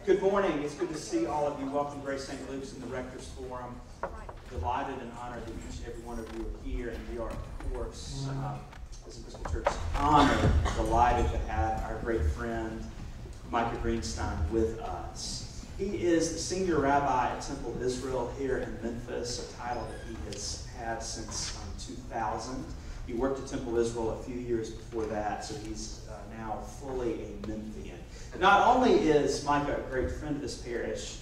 Good morning. It's good to see all of you. Welcome to Grace St. Luke's and the Rector's Forum. Delighted and honored that each and every one of you are here, and we are, of course, as a Episcopal Church, honored, delighted to have our great friend, Micah Greenstein, with us. He is the senior rabbi at Temple Israel here in Memphis, a title that he has had since 2000. He worked at Temple Israel a few years before that, so he's now fully a Memphian. Not only is Micah a great friend of this parish,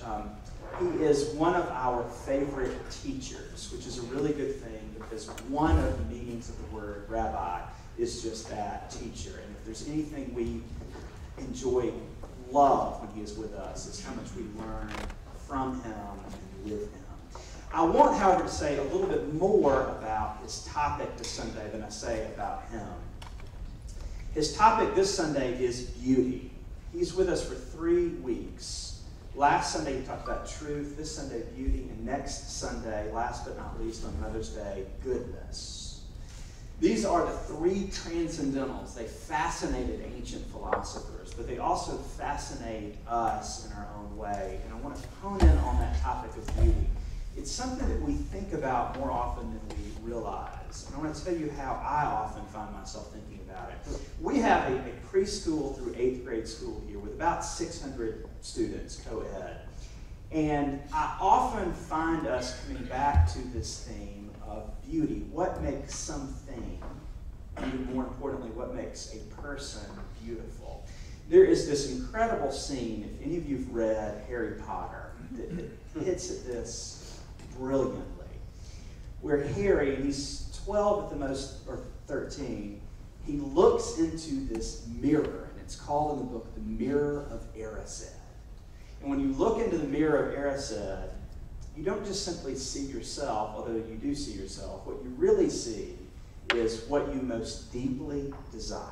he is one of our favorite teachers, which is a really good thing because one of the meanings of the word rabbi is just that, teacher. And if there's anything we enjoy, love when he is with us, it's how much we learn from him and with him. I want, however, to say a little bit more about his topic this Sunday than I say about him. His topic this Sunday is beauty. He's with us for 3 weeks. Last Sunday he talked about truth, this Sunday beauty, and next Sunday, last but not least on Mother's Day, goodness. These are the 3 transcendentals. They fascinated ancient philosophers, but they also fascinate us in our own way. And I want to hone in on that topic of beauty. It's something that we think about more often than we realize. And I want to tell you how I often find myself thinking about it. We have a preschool through 8th grade school here with about 600 students, co-ed. And I often find us coming back to this theme of beauty. What makes something, and even more importantly, what makes a person beautiful? There is this incredible scene, if any of you have read Harry Potter, that hits at this brilliantly, where Harry, and he's 12 at the most, or 13, he looks into this mirror, and it's called in the book the Mirror of Erised. And when you look into the Mirror of Erised, you don't just simply see yourself, although you do see yourself. What you really see is what you most deeply desire,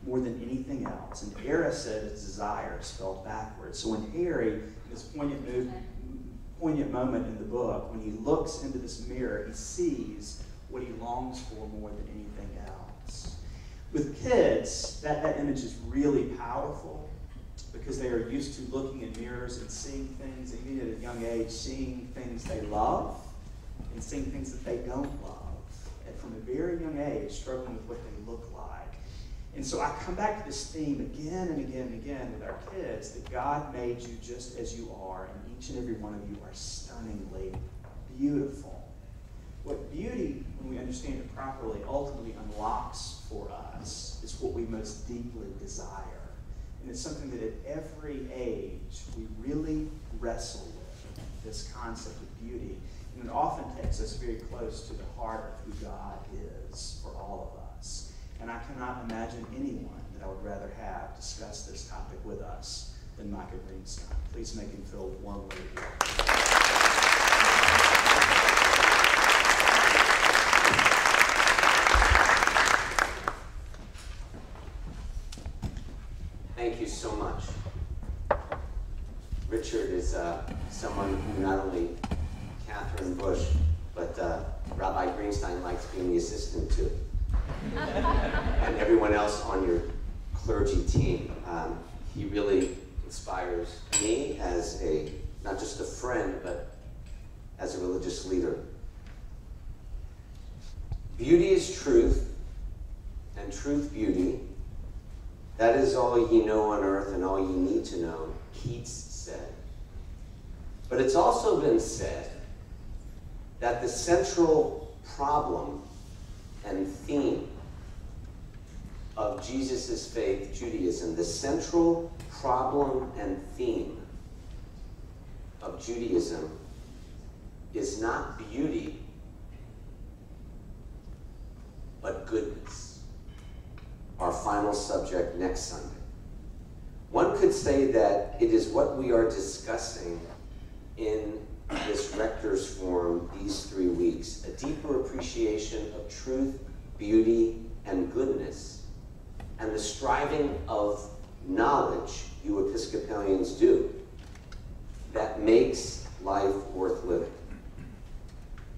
more than anything else. And Erised is desire spelled backwards. So when Harry, in this poignant moment in the book, when he looks into this mirror, he sees what he longs for more than anything else. With kids, that image is really powerful because they are used to looking in mirrors and seeing things, and even at a young age, seeing things they love and seeing things that they don't love. And from a very young age, struggling with what they look like. And so I come back to this theme again and again and again with our kids, that God made you just as you are, and each and every one of you are stunningly beautiful. What beauty, when we understand it properly, ultimately unlocks for us is what we most deeply desire. And it's something that at every age we really wrestle with, this concept of beauty. And it often takes us very close to the heart of who God is for all of us. And I cannot imagine anyone that I would rather have discuss this topic with us than Micah Greenstein. Please make him feel warmly welcome. Thank you so much. Richard is someone who not only Catherine Bush, but Rabbi Greenstein likes being the assistant to. And everyone else on your clergy team. He really inspires me as not just a friend, but as a religious leader. Beauty is truth, and truth beauty. That is all ye know on earth and all ye need to know, Keats said. But it's also been said that the central problem and theme of Jesus' faith, Judaism, the central problem and theme of Judaism is not beauty, but goodness. Our final subject next Sunday. One could say that it is what we are discussing in this Rector's Forum these 3 weeks, a deeper appreciation of truth, beauty, and goodness, and the striving of knowledge you Episcopalians do that makes life worth living.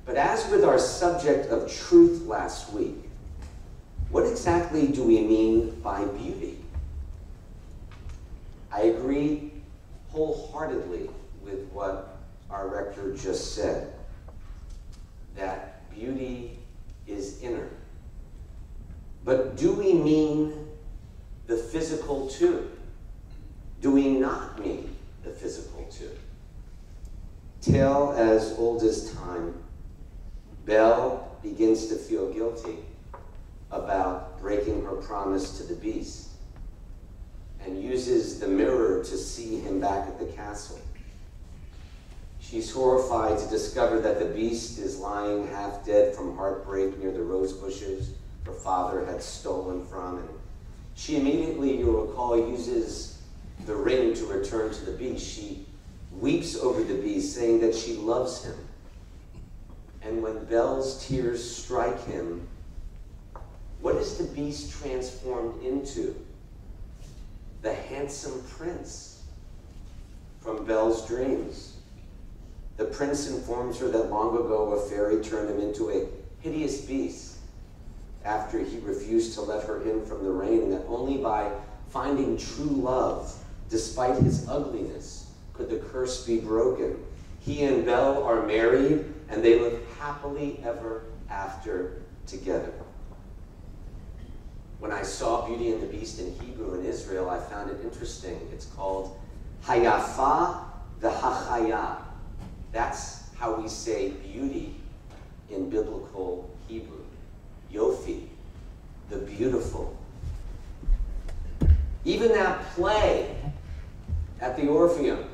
But as with our subject of truth last week, what exactly do we mean by beauty? I agree wholeheartedly with what our rector just said, that beauty is inner. But do we mean the physical too? Do we not mean the physical too? Tale as old as time, Belle begins to feel guilty about breaking her promise to the beast and uses the mirror to see him back at the castle. She's horrified to discover that the beast is lying half dead from heartbreak near the rose bushes her father had stolen from, and she immediately, you'll recall, uses the ring to return to the beast. She weeps over the beast, saying that she loves him. And when Belle's tears strike him, what is the beast transformed into? The handsome prince from Belle's dreams. The prince informs her that long ago a fairy turned him into a hideous beast after he refused to let her in from the rain, and that only by finding true love, despite his ugliness, could the curse be broken. He and Belle are married, and they live happily ever after together. When I saw Beauty and the Beast in Hebrew in Israel, I found it interesting. It's called Hayafa v'Hachaya. That's how we say beauty in biblical Hebrew. Yofi, the beautiful. Even that play at the Orpheum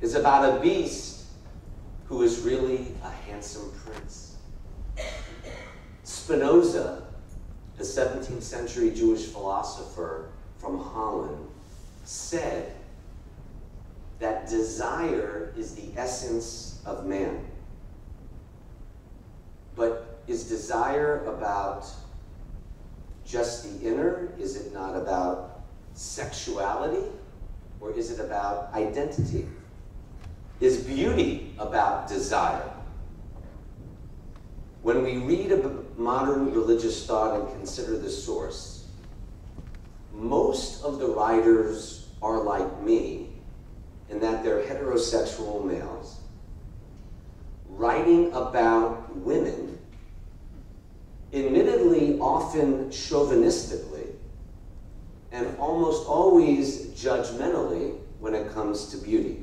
is about a beast who is really a handsome prince. Spinoza, the 17th century Jewish philosopher from Holland, said that desire is the essence of man. But is desire about just the inner? Is it not about sexuality? Or is it about identity? Is beauty about desire? When we read about modern religious thought and consider the source, most of the writers are like me in that they're heterosexual males writing about women, admittedly often chauvinistically and almost always judgmentally when it comes to beauty.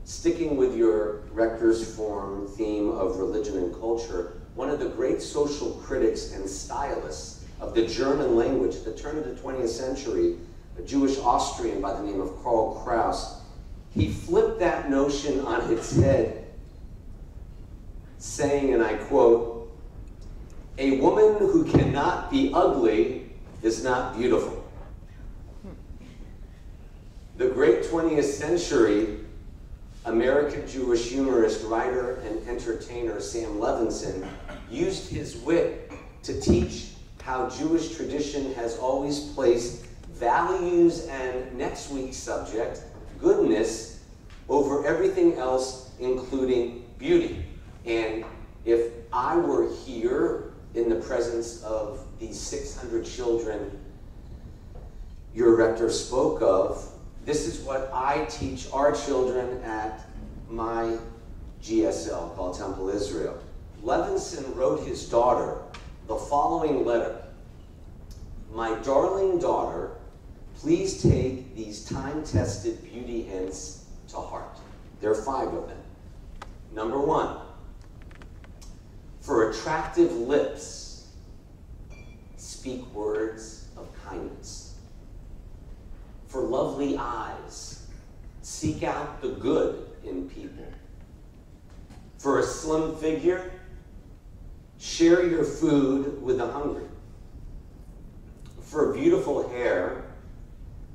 Sticking with your Rector's Forum theme of religion and culture, one of the great social critics and stylists of the German language at the turn of the 20th century, a Jewish Austrian by the name of Karl Kraus, he flipped that notion on its head, saying, and I quote, "A woman who cannot be ugly is not beautiful." The great 20th century American Jewish humorist, writer, and entertainer Sam Levinson used his wit to teach how Jewish tradition has always placed values and next week's subject, goodness, over everything else, including beauty. And if I were here in the presence of these 600 children your rector spoke of, this is what I teach our children at my GSL called Temple Israel. Levinson wrote his daughter the following letter: "My darling daughter, please take these time-tested beauty hints to heart." There are 5 of them. Number 1, for attractive lips, speak words of kindness. For lovely eyes, seek out the good in people. For a slim figure, share your food with the hungry. For beautiful hair,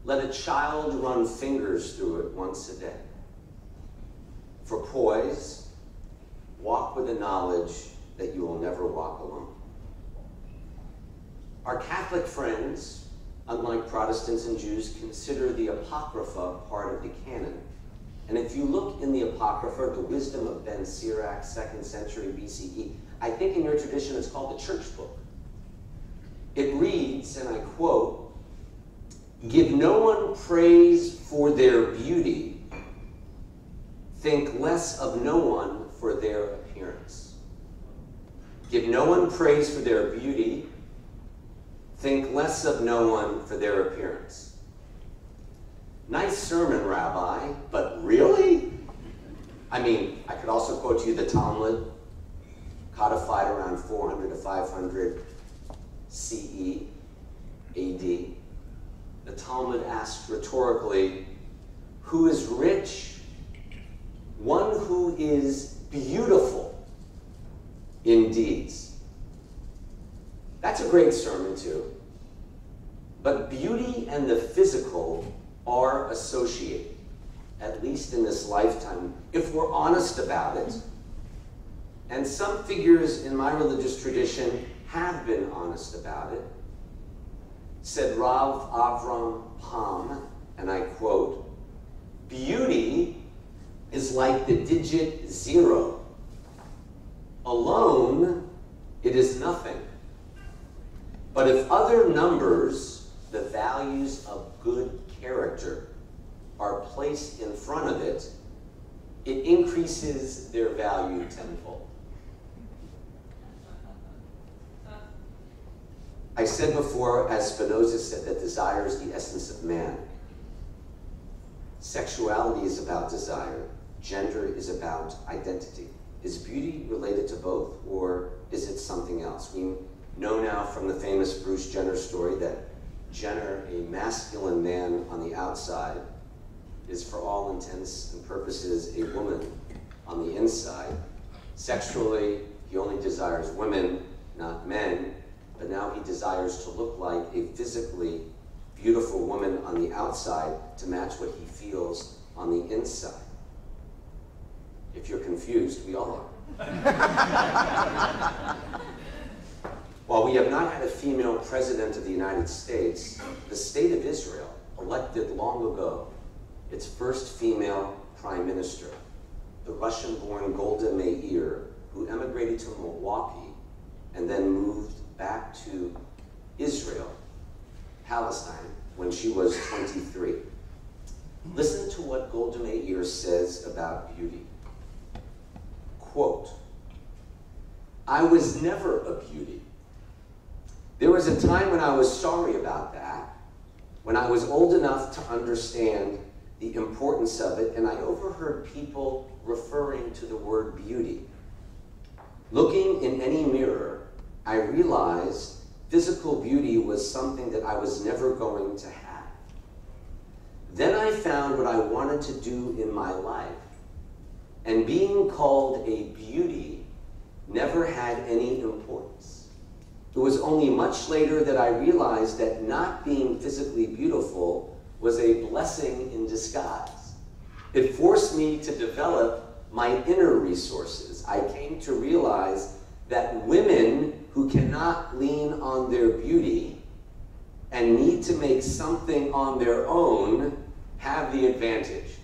let a child run fingers through it once a day. For poise, walk with the knowledge that you will never walk alone. Our Catholic friends, unlike Protestants and Jews, consider the Apocrypha part of the canon. And if you look in the Apocrypha, the wisdom of Ben Sirach, 2nd century BCE, I think in your tradition it's called the church book. It reads, and I quote, "Give no one praise for their beauty, think less of no one for their appearance. Give no one praise for their beauty, think less of no one for their appearance. Nice sermon, Rabbi, but really? I mean, I could also quote you the Talmud, codified around 400 to 500 CE, AD. The Talmud asked rhetorically, who is rich? One who is beautiful in deeds. That's a great sermon too. But beauty and the physical are associated, at least in this lifetime, if we're honest about it. And some figures in my religious tradition have been honest about it. Said Rav Avram Pam, and I quote, beauty is like the digit 0. Alone, it is nothing. But if other numbers, the values of good character, are placed in front of it, it increases their value tenfold. I said before, as Spinoza said, that desire is the essence of man. Sexuality is about desire. Gender is about identity. Is beauty related to both, or is it something else? We know now from the famous Bruce Jenner story that Jenner, a masculine man on the outside, is for all intents and purposes a woman on the inside. Sexually, he only desires women, not men, but now he desires to look like a physically beautiful woman on the outside to match what he feels on the inside. If you're confused, we all are. While we have not had a female president of the United States, the state of Israel elected long ago its first female prime minister, the Russian-born Golda Meir, who emigrated to Milwaukee and then moved back to Israel, Palestine, when she was 23. Listen to what Golda Meir says about beauty. Quote, I was never a beauty. There was a time when I was sorry about that, when I was old enough to understand the importance of it, and I overheard people referring to the word beauty. Looking in any mirror, I realized physical beauty was something that I was never going to have. Then I found what I wanted to do in my life, and being called a beauty never had any importance. It was only much later that I realized that not being physically beautiful was a blessing in disguise. It forced me to develop my inner resources. I came to realize that women who cannot lean on their beauty and need to make something on their own have the advantage.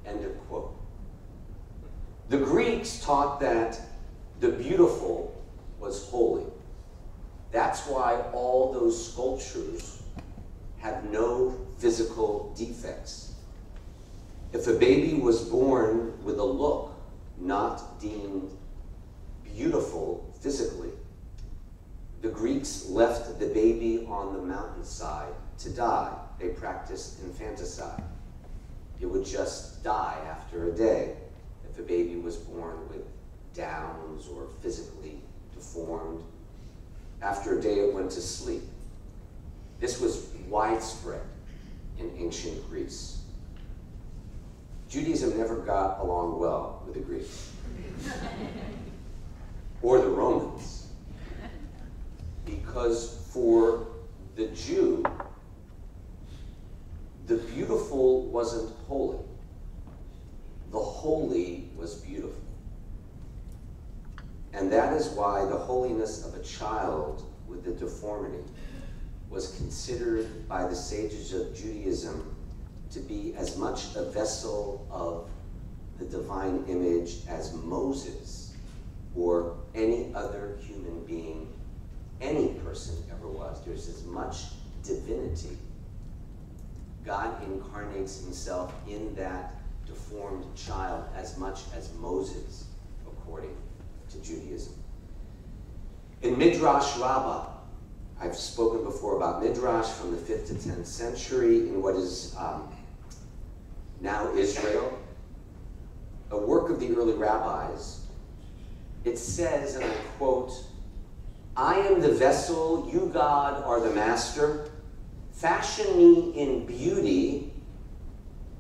End of quote. The Greeks taught that the beautiful was holy. That's why all those sculptures have no physical defects. If a baby was born with a look not deemed beautiful physically, the Greeks left the baby on the mountainside to die. They practiced infanticide. It would just die after a day if a baby was born with Downs or physically deformed. After a day, it went to sleep. This was widespread in ancient Greece. Judaism never got along well with the Greeks or the Romans, because for the Jew, the beautiful wasn't holy. The holy was beautiful. And that is why the holiness of a child with a deformity was considered by the sages of Judaism to be as much a vessel of the divine image as Moses or any other human being, any person ever was. There's as much divinity. God incarnates himself in that deformed child as much as Moses, according to Judaism. In Midrash Rabbah, I've spoken before about Midrash from the 5th to 10th century in what is now Israel, a work of the early rabbis. It says, and I quote, "I am the vessel, you, God, are the master. Fashion me in beauty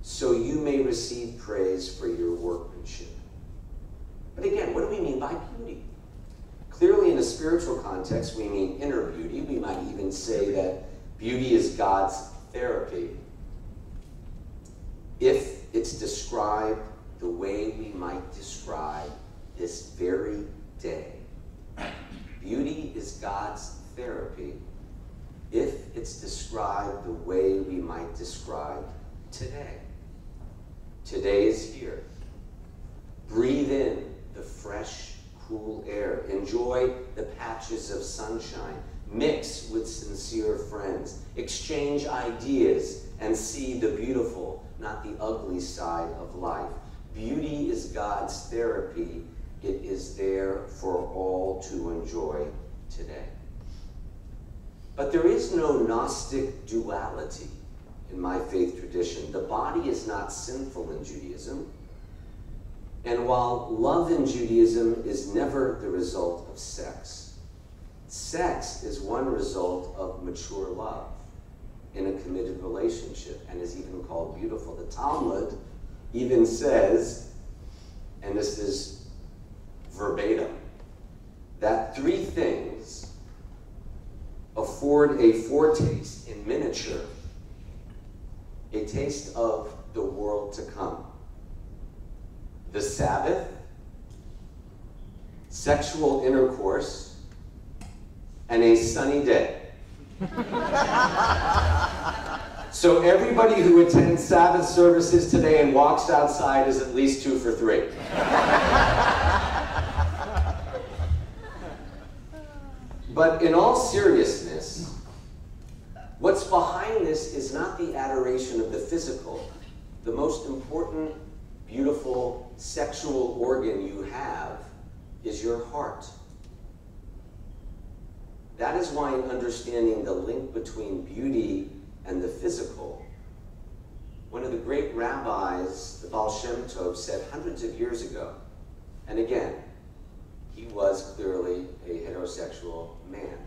so you may receive praise for your workmanship." But again, what do we mean by beauty? Clearly, in a spiritual context, we mean inner beauty. We might even say that beauty is God's therapy. If it's described the way we might describe this very day. Beauty is God's therapy if it's described the way we might describe today. Today is here. Breathe in the fresh, cool air. Enjoy the patches of sunshine. Mix with sincere friends. Exchange ideas and see the beautiful, not the ugly side of life. Beauty is God's therapy. It is there for all to enjoy today. But there is no Gnostic duality in my faith tradition. The body is not sinful in Judaism. And while love in Judaism is never the result of sex, sex is one result of mature love in a committed relationship and is even called beautiful. The Talmud even says, and this is verbatim, that 3 things afford a foretaste in miniature, a taste of the world to come. The Sabbath, sexual intercourse, and a sunny day. So everybody who attends Sabbath services today and walks outside is at least 2 for 3. But in all seriousness, what's behind this is not the adoration of the physical. The most important, beautiful sexual organ you have is your heart. That is why in understanding the link between beauty and the physical, one of the great rabbis, the Baal Shem Tov, said hundreds of years ago, and again, he was clearly a heterosexual man.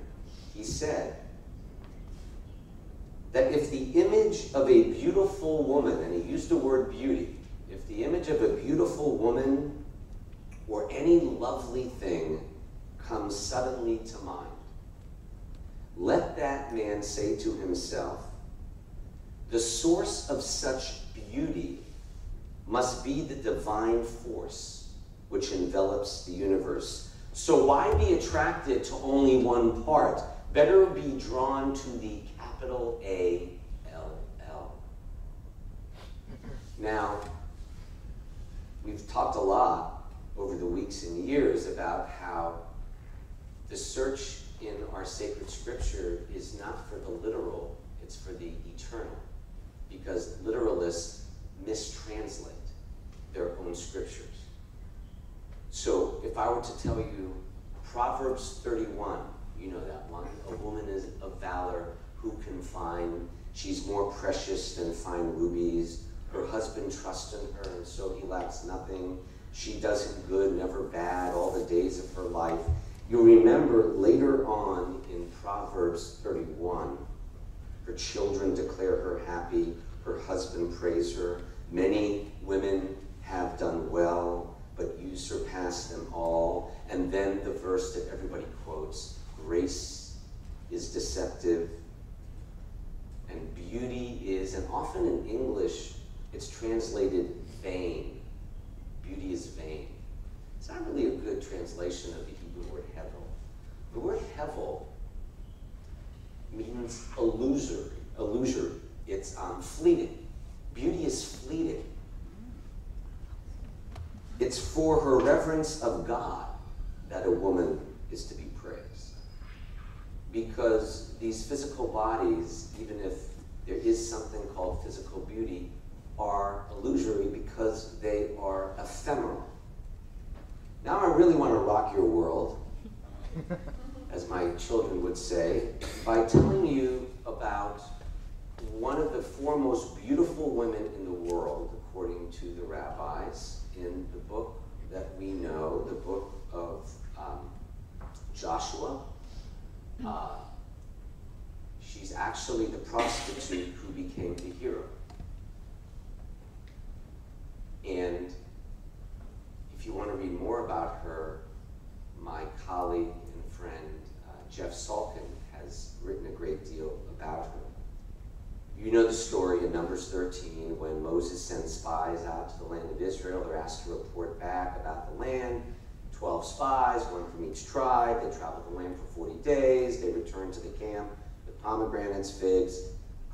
He said that if the image of a beautiful woman, and he used the word beauty, if the image of a beautiful woman or any lovely thing comes suddenly to mind, let that man say to himself, the source of such beauty must be the divine force which envelops the universe. So why be attracted to only one part? Better be drawn to the capital A-L-L. Now, we've talked a lot over the weeks and years about how the search in our sacred scripture is not for the literal, it's for the eternal. Because literalists mistranslate their own scriptures. So if I were to tell you Proverbs 31, you know that one, a woman is of valor, who can find, she's more precious than fine rubies, her husband trusts in her and so he lacks nothing, she does him good, never bad, all the days of her life. You'll remember later on in Proverbs 31, her children declare her happy, her husband praise her. Many women have done well, but you surpass them all. And then the verse that everybody quotes, grace is deceptive, and beauty is, and often in English, it's translated vain. Beauty is vain. It's not really a good translation of the Hebrew word hevel. The word hevel means illusory. It's fleeting. Beauty is fleeting. It's for her reverence of God that a woman is to be praised. Because these physical bodies, even if there is something called physical beauty, are illusory because they are ephemeral. Now I really want to rock your world, as my children would say, by telling you about one of the four most beautiful women in the world, according to the rabbis, in the book that we know, the book of Joshua. She's actually the prostitute who became the hero. And if you want to read more about her, my colleague and friend, Jeff Salkin, has written a great deal about her. You know the story in Numbers 13 when Moses sends spies out to the land of Israel. They're asked to report back about the land. 12 spies, one from each tribe. They travel the land for 40 days. They return to the camp with pomegranates, figs,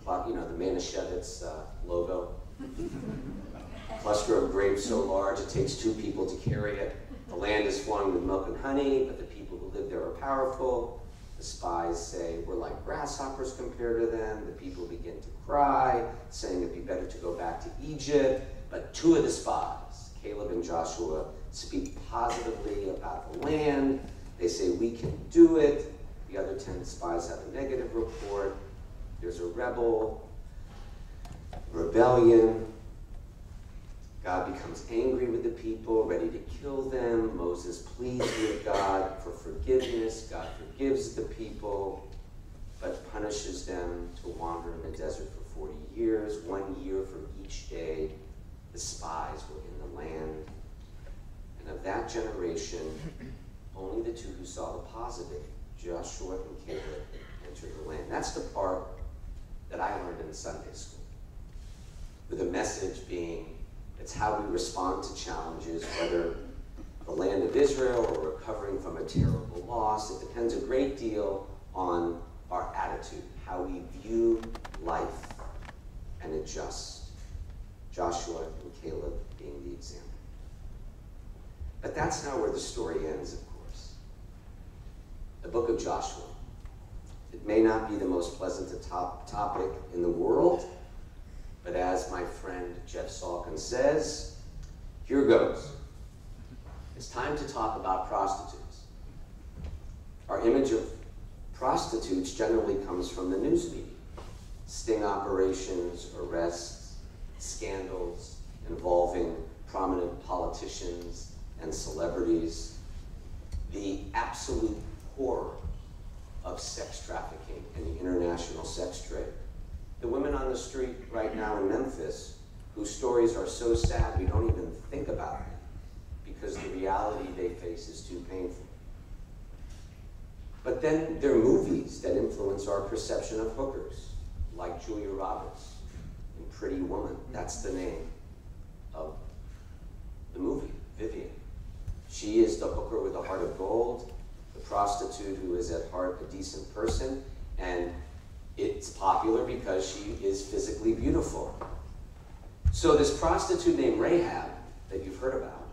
you know, the Manischewitz logo. Cluster of grapes so large it takes 2 people to carry it. The land is flowing with milk and honey, but the people who live there are powerful. The spies say, we're like grasshoppers compared to them. The people begin to cry, saying it'd be better to go back to Egypt. But 2 of the spies, Caleb and Joshua, speak positively about the land. They say, we can do it. The other 10 spies have a negative report. There's a rebellion. God becomes angry with the people, ready to kill them. Moses pleads with God for forgiveness. God forgives the people, but punishes them to wander in the desert for 40 years, 1 year for each day the spies were in the land. And of that generation, only the 2 who saw the positive, Joshua and Caleb, entered the land. That's the part that I learned in Sunday school, with the message being, it's how we respond to challenges, whether the land of Israel or recovering from a terrible loss. It depends a great deal on our attitude, how we view life and adjust. Joshua and Caleb being the example. But that's not where the story ends, of course. The book of Joshua. It may not be the most pleasant topic in the world, but as my friend Jeff Salkin says, here goes. It's time to talk about prostitutes. Our image of prostitutes generally comes from the news media. Sting operations, arrests, scandals involving prominent politicians and celebrities. The absolute horror of sex trafficking and the international sex trade. The women on the street right now in Memphis, whose stories are so sad we don't even think about them because the reality they face is too painful. But then there are movies that influence our perception of hookers, like Julia Roberts in Pretty Woman. That's the name of the movie, Vivian. She is the hooker with a heart of gold, the prostitute who is at heart a decent person, and it's popular because she is physically beautiful. So this prostitute named Rahab that you've heard about,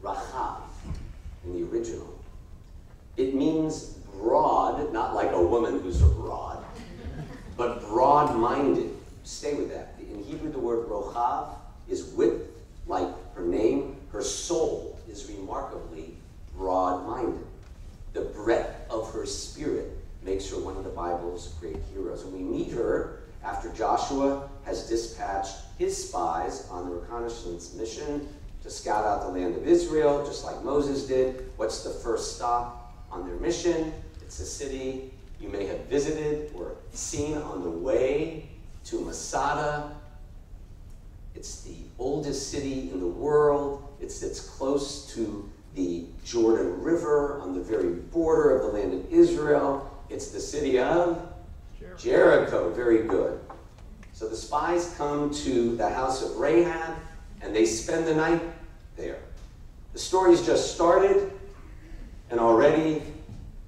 Rahab in the original, it means broad, not like a woman who's abroad, but broad-minded. Stay with that. In Hebrew, the word rochav is width, like her name. Her soul is remarkably broad-minded. The breadth of her spirit makes her one of the Bible's great heroes. And we meet her after Joshua has dispatched his spies on the reconnaissance mission to scout out the land of Israel, just like Moses did. What's the first stop on their mission? It's a city you may have visited or seen on the way to Masada. It's the oldest city in the world. It sits close to the Jordan River on the very border of the land of Israel. It's the city of Jericho. Very good. So the spies come to the house of Rahab and they spend the night there. The story's just started, and already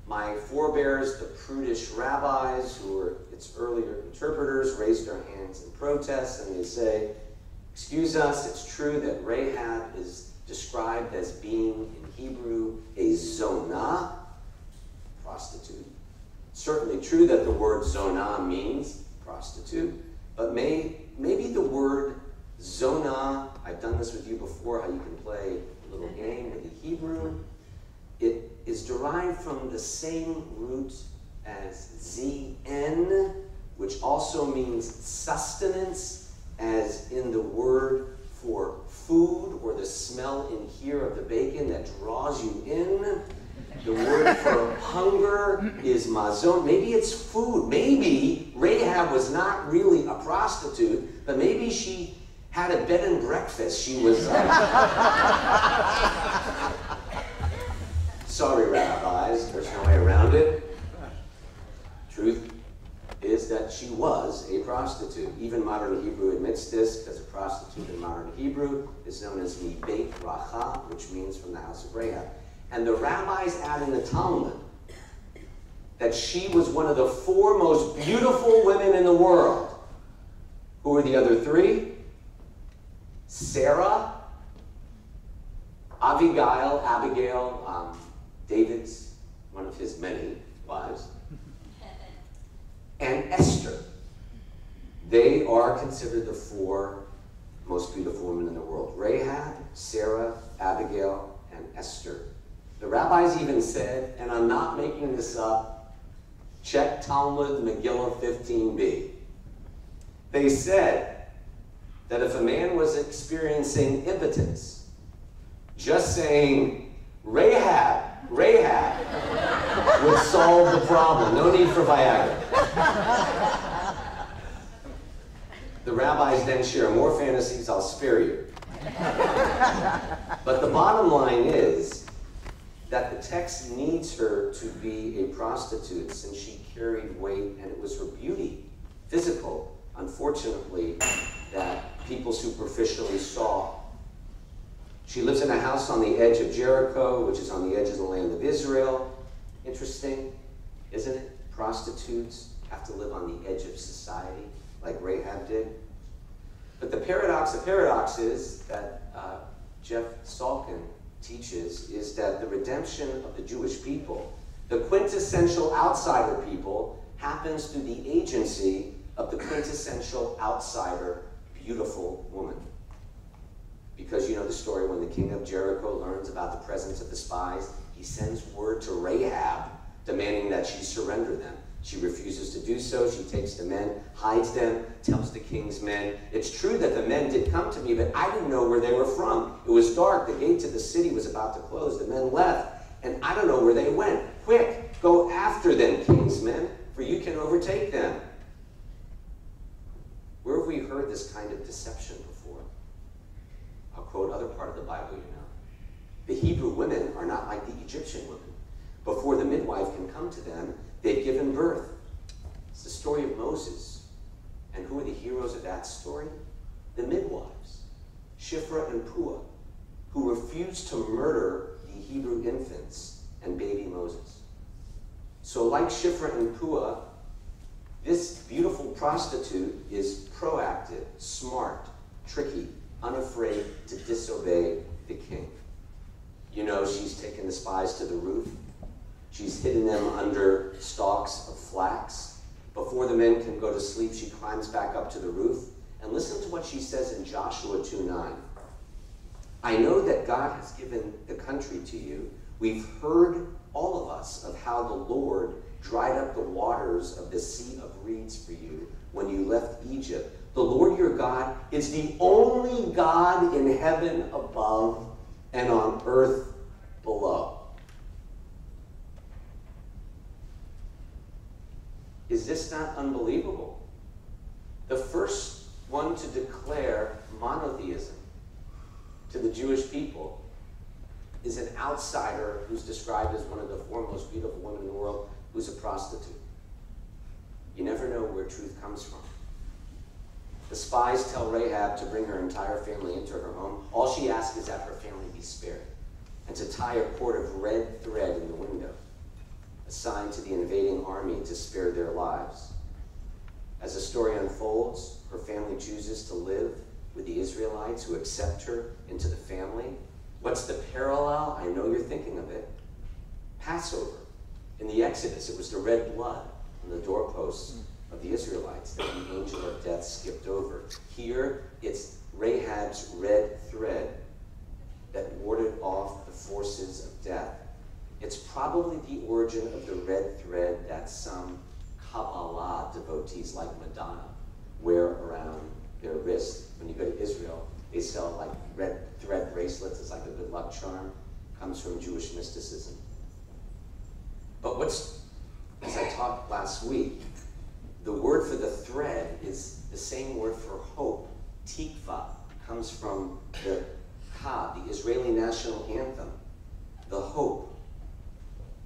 my forebears, the prudish rabbis, who were its earlier interpreters, raised their hands in protest, and they say, excuse us, it's true that Rahab is described as being, in Hebrew, a zonah, prostitute. Certainly true that the word zonah means prostitute, but maybe the word zonah, I've done this with you before, how you can play a little game with the Hebrew. It is derived from the same root as zn, which also means sustenance, as in the word for food, or the smell in here of the bacon that draws you in. The word for hunger is mazon. Maybe it's food. Maybe Rahab was not really a prostitute, but maybe she had a bed and breakfast. She was... Sorry, rabbis, there's no way around it. Truth is that she was a prostitute. Even modern Hebrew admits this, because a prostitute in modern Hebrew is known as mibeit racha, which means from the house of Rahab. And the rabbis add in the Talmud that she was one of the 4 most beautiful women in the world. Who are the other 3? Sarah, Abigail, David's, one of his many wives, and Esther. They are considered the 4 most beautiful women in the world. Rahab, Sarah, Abigail, and Esther. The rabbis even said, and I'm not making this up, check Talmud Megillah 15b. They said that if a man was experiencing impotence, just saying, Rahab, Rahab, would solve the problem. No need for Viagra. The rabbis then share more fantasies, I'll spare you. But the bottom line is that the text needs her to be a prostitute since she carried weight, and it was her beauty, physical, unfortunately, that people superficially saw. She lives in a house on the edge of Jericho, which is on the edge of the land of Israel. Interesting, isn't it? Prostitutes have to live on the edge of society, like Rahab did. But the paradox is that Jeff Salkin teaches is that the redemption of the Jewish people, the quintessential outsider people, happens through the agency of the quintessential outsider, beautiful woman. Because you know the story, when the king of Jericho learns about the presence of the spies, he sends word to Rahab demanding that she surrender them. She refuses to do so. She takes the men, hides them, tells the king's men, it's true that the men did come to me, but I didn't know where they were from. It was dark. The gate to the city was about to close. The men left, and I don't know where they went. Quick, go after them, king's men, for you can overtake them. Where have we heard this kind of deception before? I'll quote other part of the Bible, you know. The Hebrew women are not like the Egyptian women. Before the midwife can come to them, they've given birth. It's the story of Moses. And who are the heroes of that story? The midwives, Shiphrah and Puah, who refused to murder the Hebrew infants and baby Moses. So like Shiphrah and Puah, this beautiful prostitute is proactive, smart, tricky, unafraid to disobey the king. You know, she's taken the spies to the roof. She's hidden them under stalks of flax. Before the men can go to sleep, she climbs back up to the roof. And listen to what she says in Joshua 2:9. I know that God has given the country to you. We've heard, all of us, of how the Lord dried up the waters of the Sea of Reeds for you when you left Egypt. The Lord your God is the only God in heaven above and on earth below. Is this not unbelievable? The first one to declare monotheism to the Jewish people is an outsider who's described as one of the 4 most beautiful women in the world, who's a prostitute. You never know where truth comes from. The spies tell Rahab to bring her entire family into her home. All she asks is that her family be spared, and to tie a cord of red thread in the window, a sign to the invading army to spare their lives. As the story unfolds, her family chooses to live with the Israelites who accept her into the family. What's the parallel? I know you're thinking of it. Passover. In the Exodus, it was the red blood on the doorposts of the Israelites that the angel of death skipped over. Here, it's Rahab's red thread that warded off the forces of death. It's probably the origin of the red thread that some Kabbalah devotees like Madonna wear around their wrist. When you go to Israel, they sell like red thread bracelets. It's like a good luck charm. Comes from Jewish mysticism. But as I talked last week, the word for the thread is the same word for hope. Tikva comes from the Israeli national anthem, the hope.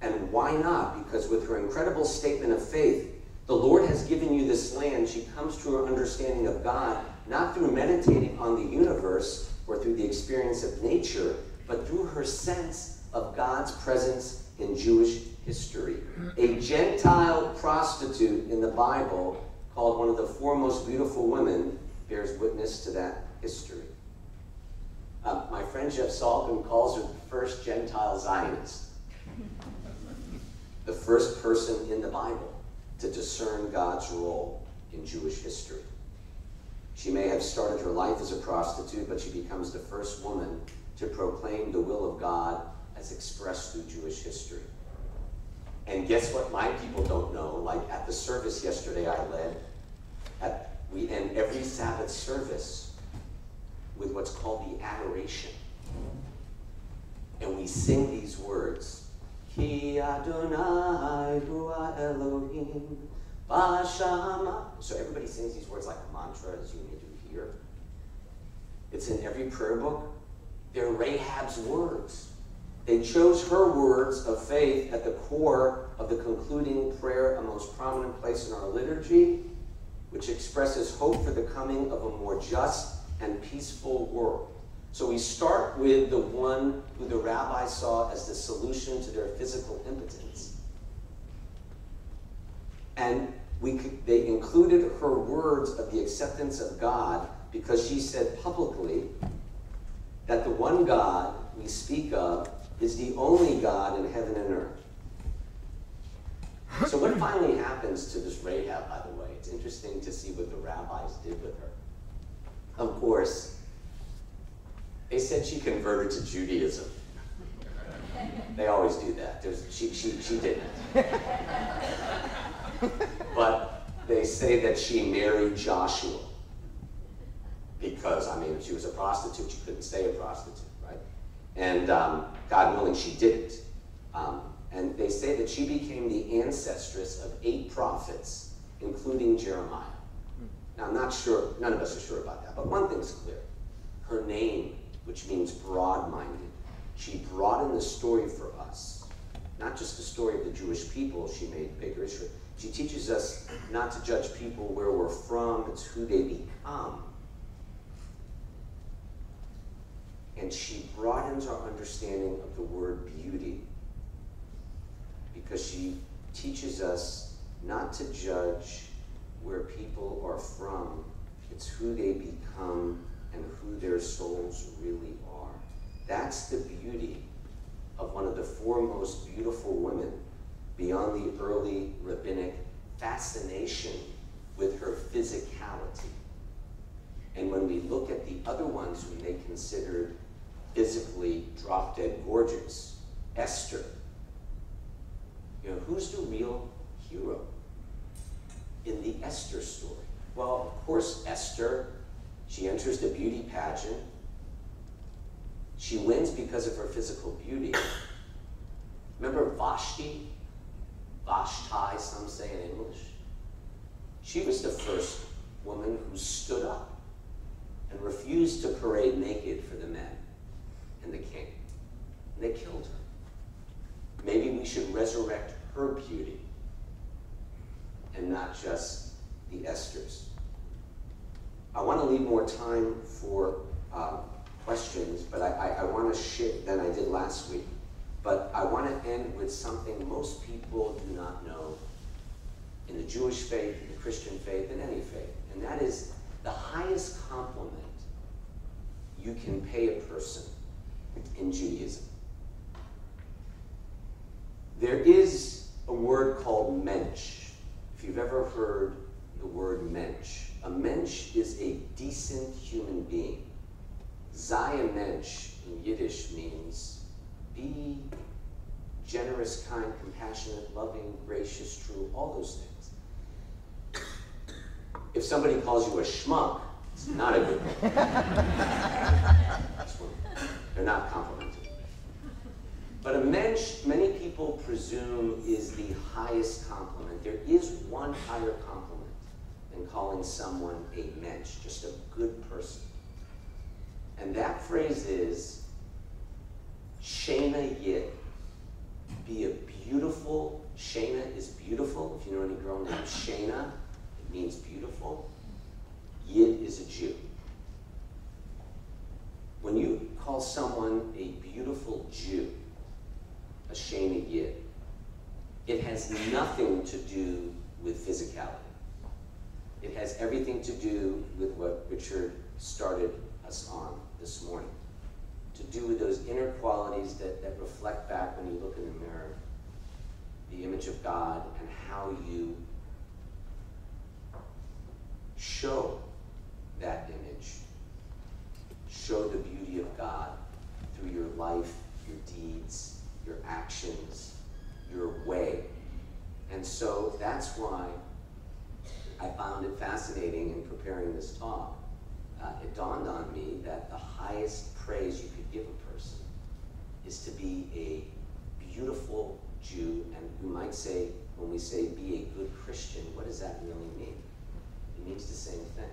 And why not? Because with her incredible statement of faith, the Lord has given you this land. She comes to her understanding of God, not through meditating on the universe or through the experience of nature, but through her sense of God's presence in Jewish history. A Gentile prostitute in the Bible, called one of the four most beautiful women, bears witness to that history. My friend Jeff Salkin calls her the first Gentile Zionist. The first person in the Bible to discern God's role in Jewish history. She may have started her life as a prostitute, but she becomes the first woman to proclaim the will of God as expressed through Jewish history. And guess what my people don't know? Like at the service yesterday I led, we end every Sabbath service with what's called the adoration. And we sing these words. Ki Adonai hu Elohim b'shama. So everybody sings these words like a mantra, as you may do here. It's in every prayer book. They're Rahab's words. They chose her words of faith at the core of the concluding prayer, a most prominent place in our liturgy, which expresses hope for the coming of a more just and peaceful world. So we start with the one who the rabbi saw as the solution to their physical impotence. And they included her words of the acceptance of God because she said publicly that the one God we speak of is the only God in heaven and earth. So what finally happens to this Rahab, by the way? It's interesting to see what the rabbis did with her. Of course, they said she converted to Judaism. They always do that. She didn't. But they say that she married Joshua because, I mean, if she was a prostitute, she couldn't stay a prostitute, right? And God willing, she didn't. And they say that she became the ancestress of 8 prophets, including Jeremiah. Now, I'm not sure, none of us are sure about that, but one thing's clear. Her name, which means broad-minded, she broadened the story for us. Not just the story of the Jewish people, she made bigger history. She teaches us not to judge people where we're from, it's who they become. And she broadens our understanding of the word beauty, because she teaches us not to judge where people are from, it's who they become and who their souls really are. That's the beauty of one of the 4 most beautiful women beyond the early rabbinic fascination with her physicality. And when we look at the other ones whom they considered physically drop-dead gorgeous, Esther, you know, who's the real hero in the Esther story? Well, of course, Esther, she enters the beauty pageant. She wins because of her physical beauty. Remember Vashti? Vashti, some say in English. She was the first woman who stood up and refused to parade naked for the men and the king. And they killed her. Maybe we should resurrect her beauty and not just the Esthers. I want to leave more time for questions, but I want to shift than I did last week. But I want to end with something most people do not know in the Jewish faith, in the Christian faith, in any faith, and that is the highest compliment you can pay a person in Judaism. There is a word called mensch. If you've ever heard the word mensch. A mensch is a decent human being. Sei mensch in Yiddish means be generous, kind, compassionate, loving, gracious, true, all those things. If somebody calls you a schmuck, it's not a good thing. They're not complimenting. But a mensch, many people presume, is the highest compliment. There is one higher compliment than calling someone a mensch, just a good person. And that phrase is, Shena Yid. Be a beautiful, Shena is beautiful. If you know any girl named Shena, it means beautiful. Yid is a Jew. When you call someone a beautiful Jew, a Shena Yid, it has nothing to do with physicality. It has everything to do with what Richard started us on this morning, to do with those inner qualities that reflect back when you look in the mirror, the image of God, and how you show that image, show the beauty of God through your life, your deeds, your actions, your way. And so that's why I found it fascinating in preparing this talk. It dawned on me that the highest praise you could give a person is to be a beautiful Jew. And we might say, when we say be a good Christian, what does that really mean? It means the same thing.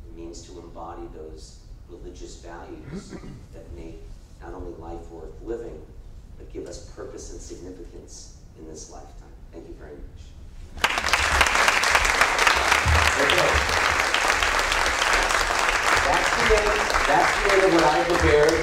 It means to embody those religious values that make not only life worth living, but give us purpose and significance in this lifetime. Thank you very much. Okay. That's the end of what I prepared.